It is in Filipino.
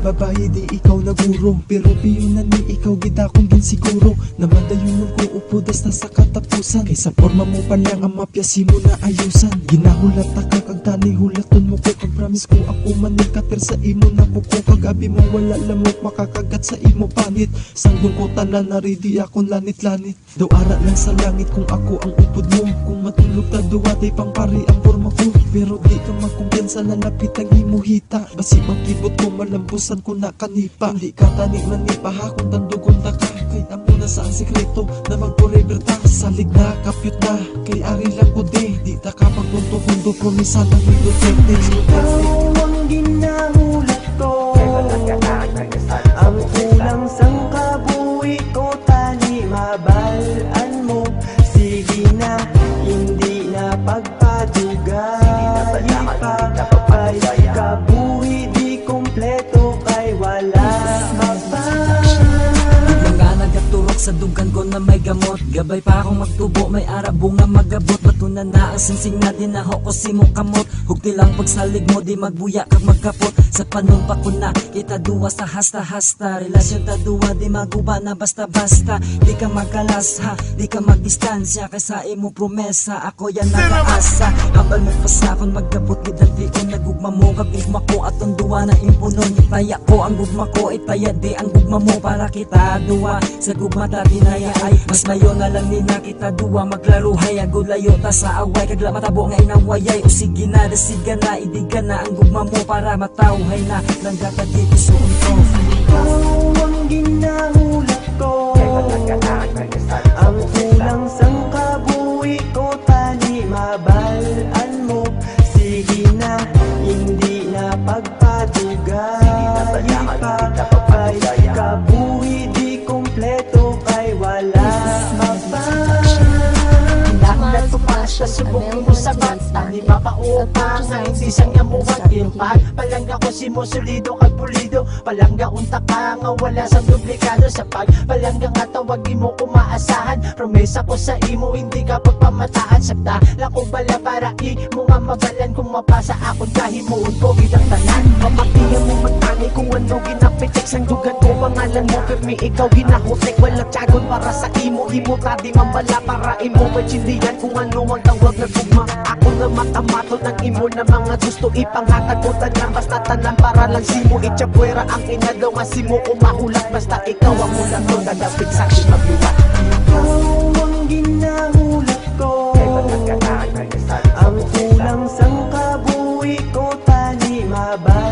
babae di ikaw naguro, pero piyunan ni ikaw gid akong ginsiguro. Namadayon ko upudas na sa katapusan, kaysa forma mo pa lang ang mapyasi mo na ayusan. Ginahulat ta kag tani hulaton mo ko, kag promise ko ako manikatir sa imo na buko. Kagabi mo wala lamok makakagat sa imo panit, sanggol ko tanan na ready akong lanit-lanit. Daw ara lang sa langit kung ako ang upod mo, kung matulog ta duwa day pang pari ang forma ko. Pero di ka magkumpiyansa, lalapit ang himuhita, basi magkibot ko malambusan ko na kanipa. Hindi ka tani manipa ha kung tandugon ta ka, kay amo na sa ang sekreto na mag-forever ta. Salig na kapyot na, kay ari lang ko di ta ka pagtunto-tunto, promisa lang ni Duterte. Ikaw ang ginahulat ko, ang kulang sang kabuhi ko, tani mabalaan mo. Sige na, hindi na pagpadugay pa, ay kabuhi di kompleto kay wala ka pa. Mga nagaturok sa dugan ko na may gamot, gabay pa akong magtubo, may arabo nga magabot. Batunan na ang singsing na dinaho ko si mo kamot, hugti lang pagsalig mo di magbuya kag magkapot. Sa panumpa ko na kita duwa sa hasta-hasta, relasyon ta duwa di maguba na basta-basta. Di ka magkalasha, di ka magdistansya, kaysa imo promesa ako yan nagaasa. Hambal mo pasakon magkabot gidaldi ko nagugma mo, kag igma ko atong duwa na impunon. Ipaya ko ang gugma ko, ipaya di ang gugma mo, para kita duwa sa gugma ta dinaya ay mas mayo na lang ni na kita duwa maglaro hay. Agulayo ta sa away kag matabo nga inawayay, o sige na dasiga na idiga na ang gugma mo para matawhay na lang dapat dito suon ko. Ikaw ang ginahulat ko, ang kulang sang kabuhi ko, tani mabalaan mo. Sige na, hindi na pagpadugay pa, ay kabuhi di kompleto kay wala ka pa. Sa subok mo sa bata, di mapaupa ngayon si sang yamuhan impag. Palangga ko si mo solido kag pulido, palangga unta ka nga wala sa duplikado. Sa pag palangga nga tawag mo kumaasahan, promesa ko sa imo hindi ka pagpamataan. Sabta lang ko bala para imo nga mabalan, kung mapasa akong kahimuon ko gidang tanan. Mamatiyan mo magtani kung ano ginapitik sang dugan ko, pangalan mo pirmi ikaw ginahutik. Walang tiyagon para sa imo, imo tadi mambala para imo pagsindihan kung ano ang tawag na gugma. Ako na matamato ng imo na mga gusto ipanghatag ko tanan, basta tanan para lang simo itsapuera ang inadaw nga simo umahulat, basta ikaw ang mulat ko dadapit sa akin magluwat. Ikaw ang ginahulat ko, ang kulang sang kabuhi ko, tani mabalaan